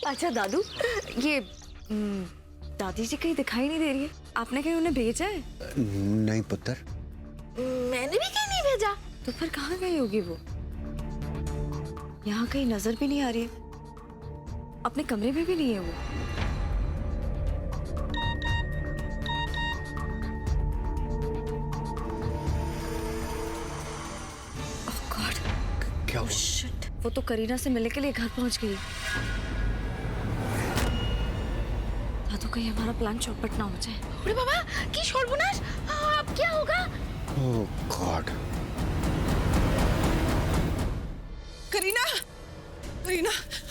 अच्छा दादू, ये दादी जी कहीं दिखाई नहीं दे रही है, आपने कहीं उन्हें भेजा है? नहीं पुत्र, मैंने भी कहीं नहीं भेजा। तो फिर कहाँ गई होगी वो? यहाँ कहीं नजर भी नहीं आ रही है, अपने कमरे में भी नहीं है वो। ओह गॉड, क्या हुआ? शिट, वो तो करीना से मिलने के लिए घर पहुंच गई। दादू कहीं हमारा प्लान चौपट ना हो जाए। अरे बाबा की शोरगुनाश, अब क्या होगा? ओह गॉड। करीना, करीना,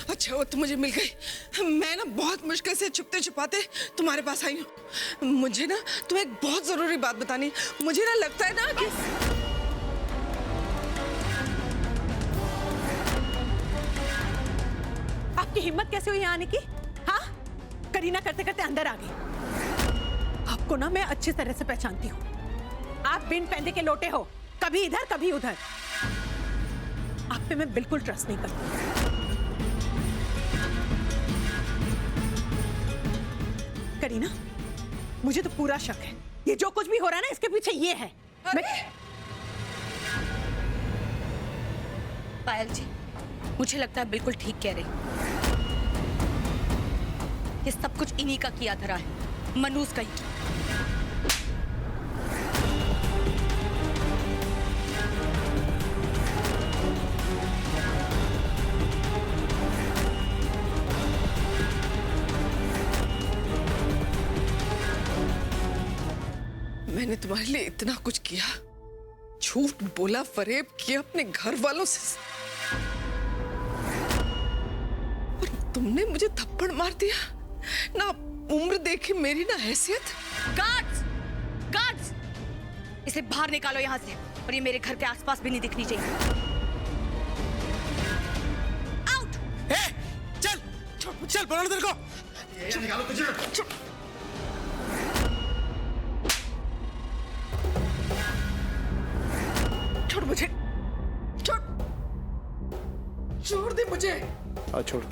अच्छा वो तुम मुझे मिल गई। मैं ना बहुत मुश्किल से छुपते छुपाते तुम्हारे पास आई हूँ। मुझे ना तुम्हें एक बहुत जरूरी बात बतानी। मुझे ना लगता है ना कि आपकी हिम्मत कैसे हुई यहाँ आने की? हाँ, करीना करते करते अंदर आ गई। आपको ना मैं अच्छी तरह से पहचानती हूँ। आप बिन पैंदे के लोटे हो, कभी इधर कभी उधर। आप पे मैं बिल्कुल ट्रस्ट नहीं करती। करीना, मुझे तो पूरा शक है, ये जो कुछ भी हो रहा है ना, इसके पीछे ये है। पायल जी, मुझे लगता है बिल्कुल ठीक कह रही। ये सब कुछ इन्हीं का किया धरा है, मनूस का ही। मैंने तुम्हारे लिए इतना कुछ किया, झूठ बोला, फरेब किया अपने घर वालों से, और तुमने मुझे थप्पड़ मार दिया। ना उम्र देखी मेरी, ना हैसियत। गार्ड्स! गार्ड्स! इसे बाहर निकालो यहाँ से, और ये मेरे घर के आसपास भी नहीं दिखनी चाहिए। आउट! चल चल बोलो तेरे को। ये निकालो तुझे। छोड़ मुझे, छोड़, छोड़ दे मुझे। छोड़।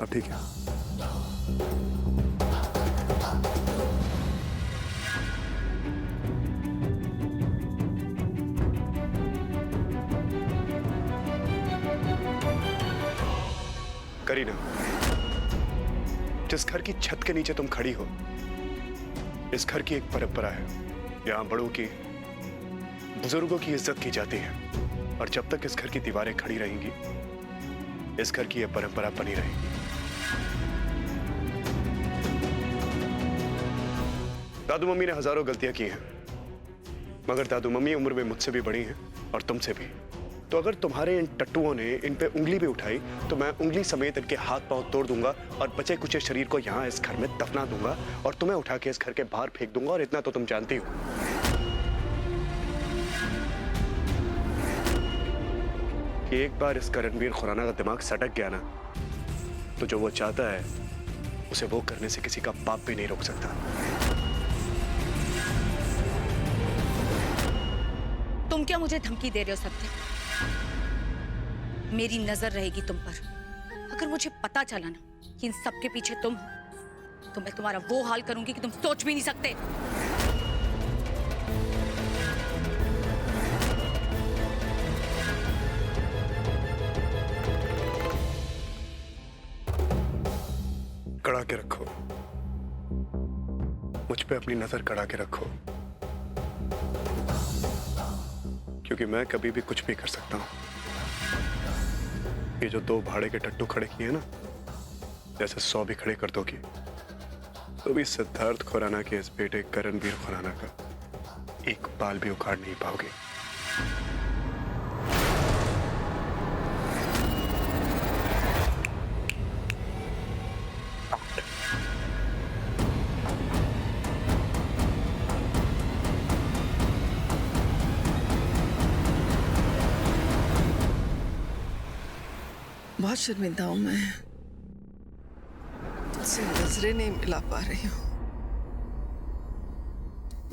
अब ठीक है। करीना, जिस घर की छत के नीचे तुम खड़ी हो, इस घर की एक परंपरा है। यहाँ बड़ों की, बुजुर्गों की इज्जत की जाती है, और जब तक इस घर की दीवारें खड़ी रहेंगी, इस घर की यह परंपरा बनी रहेगी। दादू मम्मी ने हजारों गलतियां की हैं, मगर दादू मम्मी उम्र में मुझसे भी बड़ी हैं और तुमसे भी। तो अगर तुम्हारे इन टट्टुओं ने इन पे उंगली भी उठाई, तो मैं उंगली समेत इनके हाथ पांव तोड़ दूंगा और बचे कुचे शरीर को यहाँ इस घर में दफना दूंगा और तुम्हें उठा के इस घर के बाहर फेंक दूंगा। और इतना तो तुम जानती हो कि एक बार इस रणवीर खुराना का दिमाग सटक गया ना, तो जो वो चाहता है उसे वो करने से किसी का बाप भी नहीं रोक सकता। तुम क्या मुझे धमकी दे रहे हो सत्य? मेरी नजर रहेगी तुम पर। अगर मुझे पता चला ना कि इन सब के पीछे तुम हो, तो मैं तुम्हारा वो हाल करूंगी कि तुम सोच भी नहीं सकते। कड़ा के रखो, मुझ पे अपनी नजर कड़ा के रखो, क्योंकि मैं कभी भी कुछ भी कर सकता हूं। ये जो 2 भाड़े के टट्टू खड़े किए ना, जैसे 100 भी खड़े कर दोगी, तो भी सिद्धार्थ खुराना के इस बेटे रणवीर खुराना का एक बाल भी उखाड़ नहीं पाओगे। बहुत शर्मिंदा हूं मैं, तुझसे नजरें नहीं मिला पा रही हूं।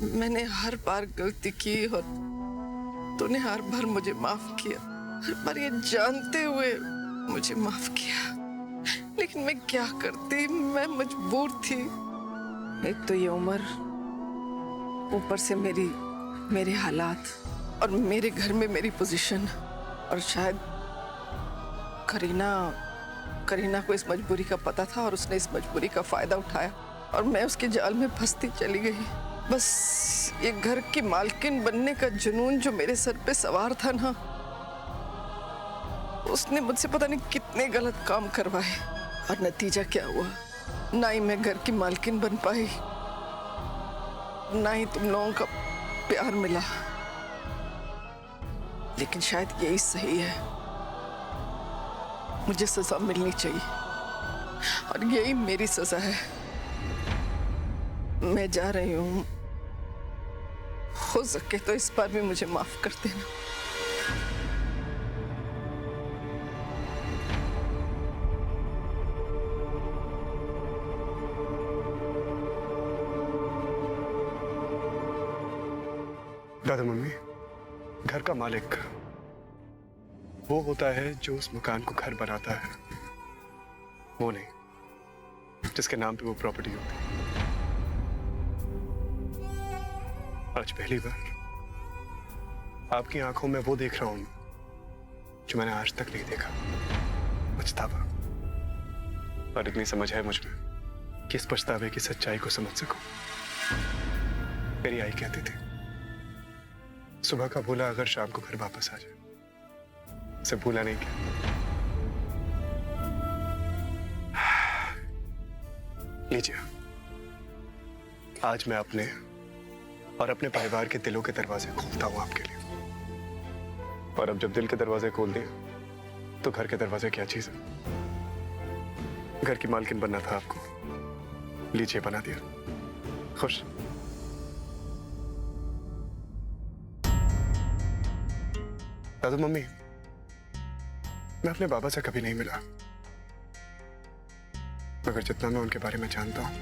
मैंने हर बार गलती की और तूने हर बार मुझे माफ किया, हर बार ये जानते हुए मुझे माफ किया। लेकिन मैं क्या करती, मैं मजबूर थी। एक तो ये उम्र, ऊपर से मेरे हालात और मेरे घर में मेरी पोजीशन, और शायद करीना को इस मजबूरी का पता था और उसने इस मजबूरी का फायदा उठाया और मैं उसके जाल में फंसती चली गई। बस ये घर की मालकिन बनने का जुनून जो मेरे सर पे सवार था ना, उसने मुझसे पता नहीं कितने गलत काम करवाए और नतीजा क्या हुआ। ना ही मैं घर की मालकिन बन पाई, ना ही तुम लोगों का प्यार मिला। लेकिन शायद यही सही है, मुझे सजा मिलनी चाहिए और यही मेरी सजा है। मैं जा रही हूं, हो सके तो इस बार भी मुझे माफ कर देना। दादा मम्मी, घर का मालिक वो होता है जो उस मकान को घर बनाता है, वो नहीं जिसके नाम पे वो प्रॉपर्टी होती है। आज पहली बार आपकी आंखों में वो देख रहा हूं जो मैंने आज तक नहीं देखा, पछतावा। और इतनी समझ है मुझ में कि इस पछतावे की सच्चाई को समझ सकूं। मेरी आई कहती थी, सुबह का भूला अगर शाम को घर वापस आ जाए, उसे भूला नहीं क्या। लीजिए, आज मैं अपने और अपने परिवार के दिलों के दरवाजे खोलता हूं आपके लिए। और अब जब दिल के दरवाजे खोल दिए तो घर के दरवाजे क्या चीज है। घर की मालकिन बनना था आपको, लीजिए बना दिया। खुश? दादू मम्मी, मैं अपने बाबा से कभी नहीं मिला, मगर जितना मैं उनके बारे में जानता हूं,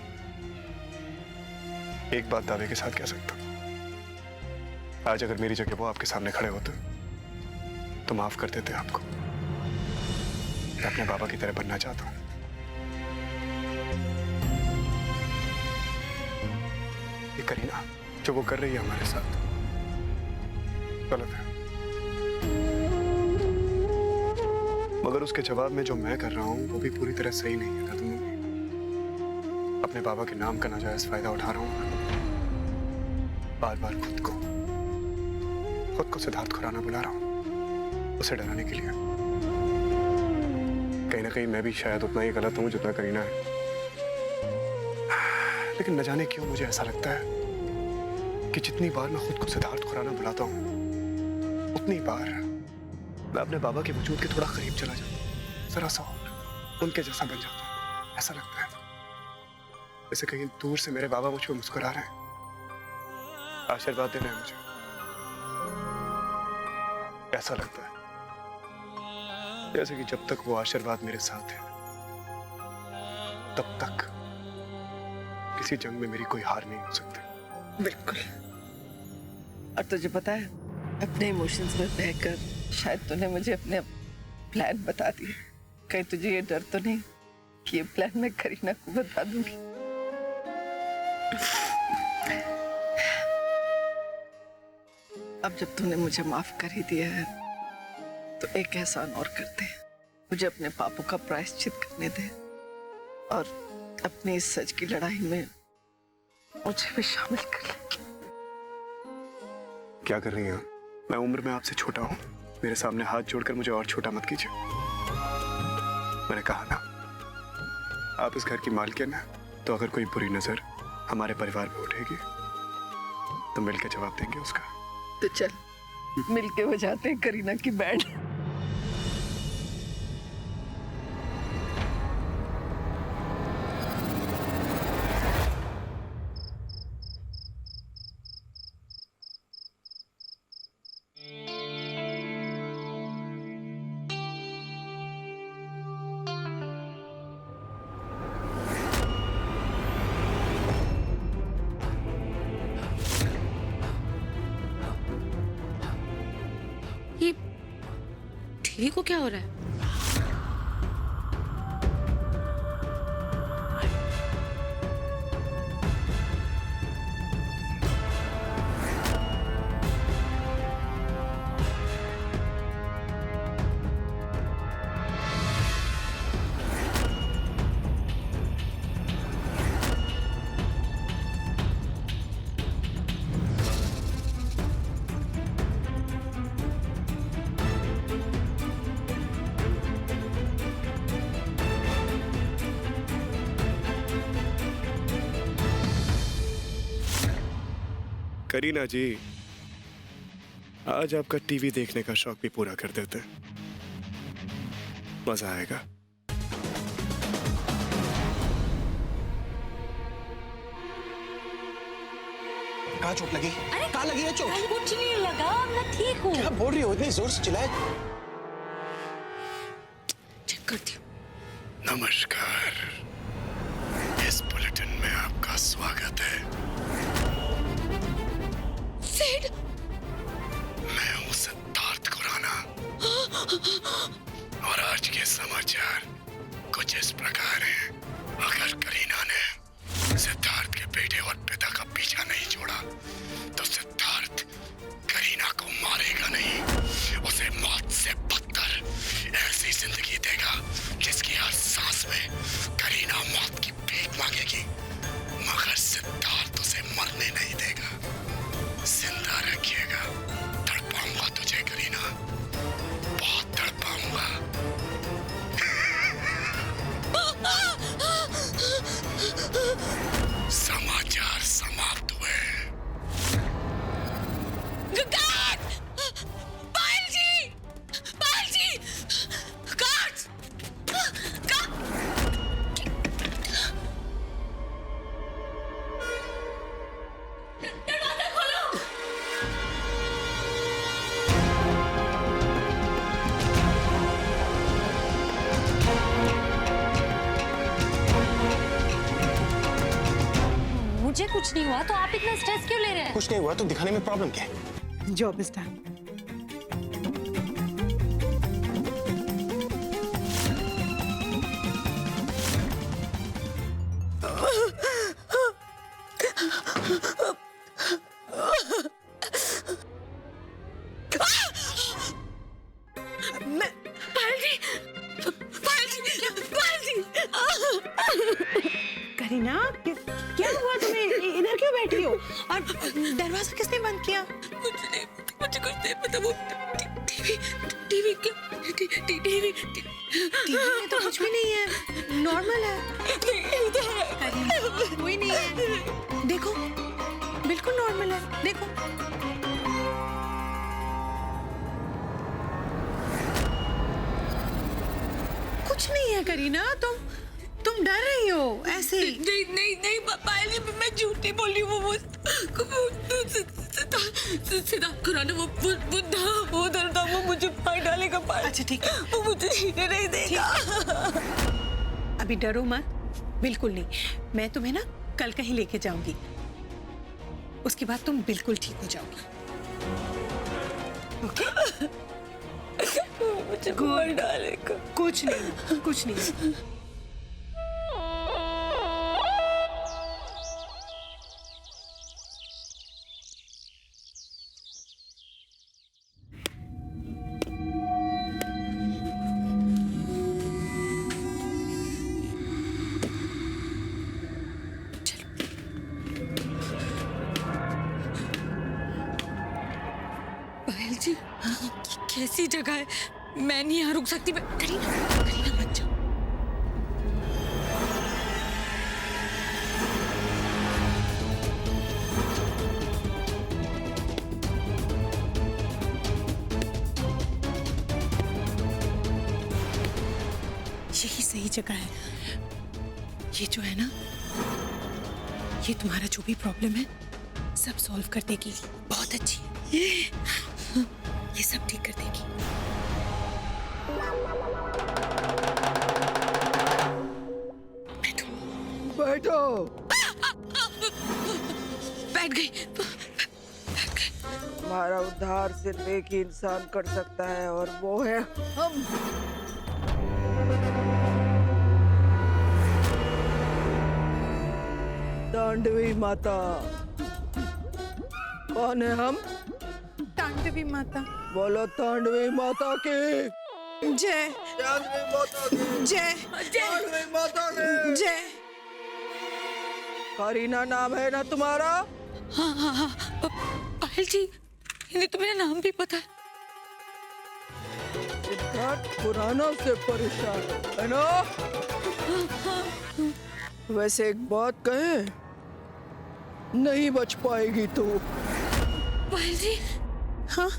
एक बात दावे के साथ कह सकता हूं, आज अगर मेरी जगह वो आपके सामने खड़े होते तो माफ कर देते आपको। मैं अपने बाबा की तरह बनना चाहता हूं। ये करीना जो वो कर रही है हमारे साथ, गलत है, मगर उसके जवाब में जो मैं कर रहा हूं वो भी पूरी तरह सही नहीं है। तुम अपने बाबा के नाम का नाजायज फायदा उठा रहा हूं, बार बार खुद को सिद्धार्थ खुराना बुला रहा हूं, उसे डराने के लिए। कहीं ना कहीं मैं भी शायद उतना ही गलत हूं जितना करीना है, लेकिन न जाने क्यों मुझे ऐसा लगता है कि जितनी बार मैं खुद को सिद्धार्थ खुराना बुलाता हूं, उतनी बार मैं अपने बाबा के वजूद के थोड़ा करीब चला जाता हूं, जरा सा और उनके जैसा बन जाता हूं। ऐसा लगता है जैसे कहीं दूर से मेरे बाबा मुझ पर मुस्कुरा रहे हैं, आशीर्वाद दे रहे हैं मुझे। ऐसा लगता है जैसे कि जब तक वो आशीर्वाद मेरे साथ है, तब तक किसी जंग में मेरी कोई हार नहीं हो सकती। बिल्कुल। और तुझे पता है, अपने इमोशंस में बहकर शायद तूने मुझे अपने प्लान बता दिए। कहीं तुझे ये डर तो नहीं कि ये प्लान मैं करीना को बता दूंगी? अब जब तूने मुझे माफ कर ही दिया है तो एक एहसान और कर दे, मुझे अपने पापों का प्रायश्चित करने दे और अपनी इस सच की लड़ाई में मुझे भी शामिल कर ले। क्या कर रही हैं? मैं उम्र में आपसे छोटा हूं, मेरे सामने हाथ जोड़कर मुझे और छोटा मत कीजिए। मैंने कहा ना, आप इस घर की मालकिन हैं, तो अगर कोई बुरी नजर हमारे परिवार पे उठेगी तो मिलकर जवाब देंगे उसका। तो चल मिलके बजाते हैं करीना की बैंड। टीवी को क्या हो रहा है? करीना जी, आज आपका टीवी देखने का शौक भी पूरा कर देते हैं, मजा आएगा। कहाँ चोट लगी? कहाँ लगी है चोट? कुछ नहीं लगा, मैं ठीक हूँ। क्या बोल रही हो? इतनी जोर से चिल्लाए। चेक करती हूँ। नमस्कार, इस बुलेटिन में आपका स्वागत है। सिड, मैं हूँ सिद्धार्थ खुराना और आज के समाचार कुछ इस प्रकार हैं। अगर करीना ने सिद्धार्थ के बेटे और पिता का पीछा नहीं छोड़ा तो सिद्धार्थ करीना को मारेगा नहीं, उसे मौत से बदतर ऐसी जिंदगी देगा जिसकी हर सांस में करीना मौत की भीख मांगेगी, मगर सिद्धार्थ उसे मरने नहीं देगा। जिंदा रखिएगा, तड़पाऊंगा तुझे करीना, बहुत तड़पाऊंगा। समाचार समाप्त हुए। पायल जी, पायल जी, गार्ड्स, दरवाजा खोलो। मुझे कुछ नहीं हुआ तो आप इतना स्ट्रेस क्यों ले रहे हैं? कुछ नहीं हुआ तो दिखाने में प्रॉब्लम क्या है? Job is done. करीना, क्या हुआ तुम्हें? इधर क्यों बैठी हो? और दरवाजा किसने बंद किया? मुझे कुछ नहीं पता। वो टीवी में तो कुछ भी नहीं है, नॉर्मल है। करीना, कोई नहीं है, देखो बिल्कुल नॉर्मल है, देखो। कुछ नहीं है करीना, तुम डर रही हो ऐसे। नहीं पायल जी, मैं झूठी बोली हूँ। वो सिद्धार्थ खुराना, वो डरता, वो मुझे मार डालेगा। पायल, अच्छा ठीक है, वो मुझे जीने नहीं देगा। अभी डरो मत, बिल्कुल नहीं। मैं तुम्हें ना कल कहीं लेके जाऊंगी, उसके बाद तुम बिल्कुल ठीक हो जाओगी। ओके? मुझे मार डालेगा। कुछ नहीं, कुछ नहीं। पायल जी, कैसी जगह है, मैं नहीं यहाँ रुक सकती। करीना मत जाओ। यही सही जगह है। ये जो है ना, ये तुम्हारा जो भी प्रॉब्लम है सब सॉल्व कर देगी। बहुत अच्छी है ये सब ठीक कर देगी। बैठो। बैठ गई। हमारा उद्धार सिर्फ एक ही इंसान कर सकता है और वो है हम। तांडवी माता। कौन है हम? तांडवी माता। बोलो तांडवी माता की जय। तांडवी माता की जय। तांडवी माता की जय। करीना नाम है ना तुम्हारा? हाँ हाँ हाँ पायल जी, इन्हें तो मेरा नाम भी पता है। सिद्धार्थ पुराना से परेशान है ना? वैसे एक बात कहे, नहीं बच पाएगी तू। पायल जी। हाँ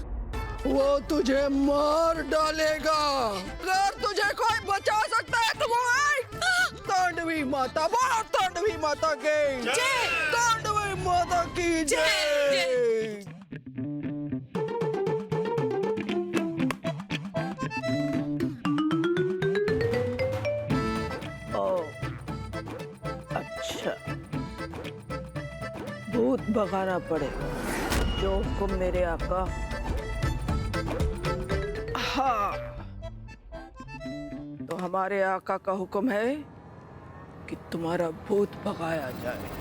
वो तुझे मार डालेगा। अगर तुझे कोई बचा सकता है तो वो है तांडवी माता। बोलो तांडवी माता की जय। तांडवी माता की जय। ओ, अच्छा, भूत भगाना पड़ेगा। जो हुक्म मेरे आका। हाँ, तो हमारे आका का हुक्म है कि तुम्हारा भूत भगाया जाए।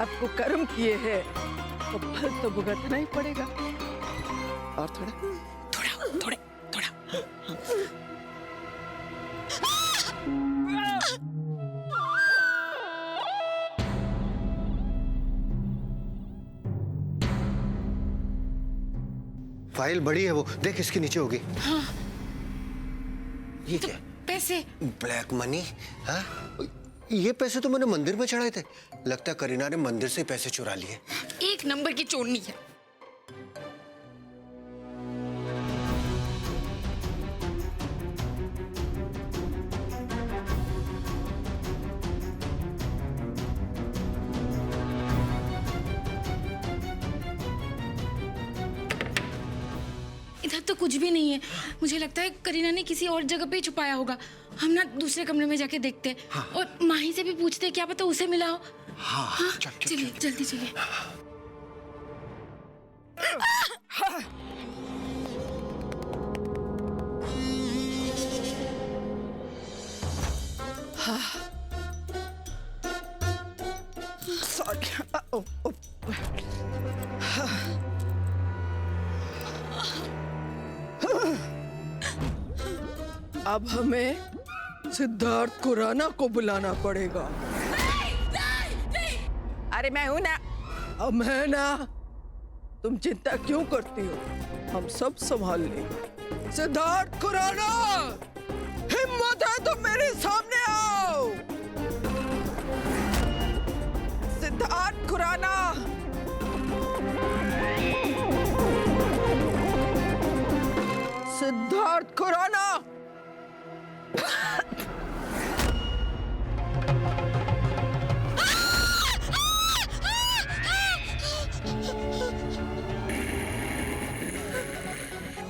आपको कर्म किए हैं तो फल तो भुगतना ही पड़ेगा। और थोड़ा फाइल बड़ी है वो, देख इसके नीचे होगी। हाँ। ये क्या? पैसे। Black money? हाँ, ये पैसे तो मैंने मंदिर में चढ़ाए थे। लगता है करीना ने मंदिर से पैसे चुरा लिए। एक नंबर की चोरनी है। इधर तो कुछ भी नहीं है। मुझे लगता है करीना ने किसी और जगह पे ही छुपाया होगा। हम ना दूसरे कमरे में जाके देखते हैं। हाँ। और माही से भी पूछते हैं, क्या पता उसे मिला हो। हाँ, हाँ? चलिए जल्दी चलिए। अब हमें सिद्धार्थ खुराना को बुलाना पड़ेगा। अरे मैं हूं ना। अब मैं ना। तुम चिंता क्यों करती हो? हम सब संभाल लेंगे। सिद्धार्थ खुराना, हिम्मत है तो मेरे सामने आओ। सिद्धार्थ खुराना। सिद्धार्थ खुराना।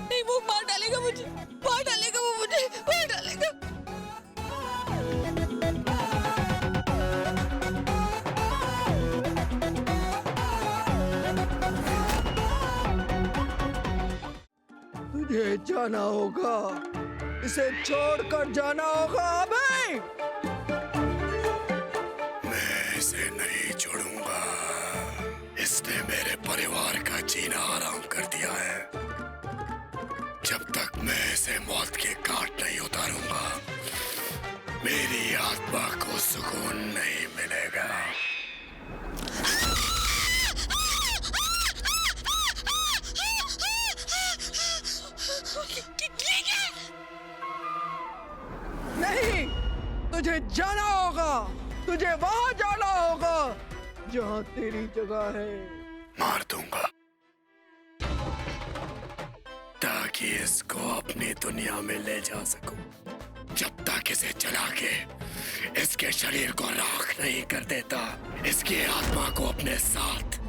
नहीं, वो मार डालेगा मुझे, मार डालेगा वो मुझे, मार डालेगा। तुझे जाना होगा, इसे छोड़कर जाना होगा अभी। मैं इसे नहीं छोड़ूंगा। इसने मेरे परिवार का जीना हराम कर दिया है। जब तक मैं इसे मौत के घाट नहीं उतारूंगा, मेरी आत्मा को सुकून नहीं मिलेगा। नहीं, तुझे जाना होगा। तुझे वहां जाना होगा जहां तेरी जगह है। मार दूंगा ताकि इसको अपनी दुनिया में ले जा सकूं, जब तक इसे जला के इसके शरीर को राख नहीं कर देता, इसकी आत्मा को अपने साथ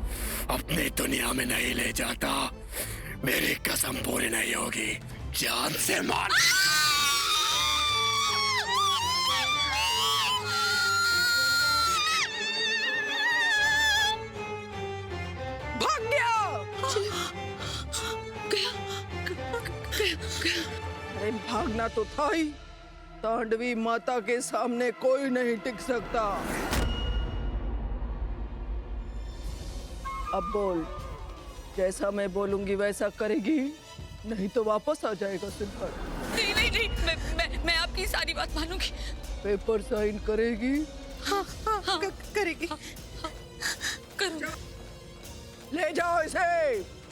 अपनी दुनिया में नहीं ले जाता, मेरी कसम पूरी नहीं होगी। जान से मार। भाग गया। अरे भागना तो था ही। तांडवी माता के सामने कोई नहीं टिक सकता। अब बोल, जैसा मैं बोलूंगी वैसा करेगी, नहीं तो वापस आ जाएगा सिद्धार्थ। नहीं नहीं नहीं, मैं आपकी सारी बात मानूंगी। पेपर साइन करेगी? करेगी। करूँ। ले जाओ इसे।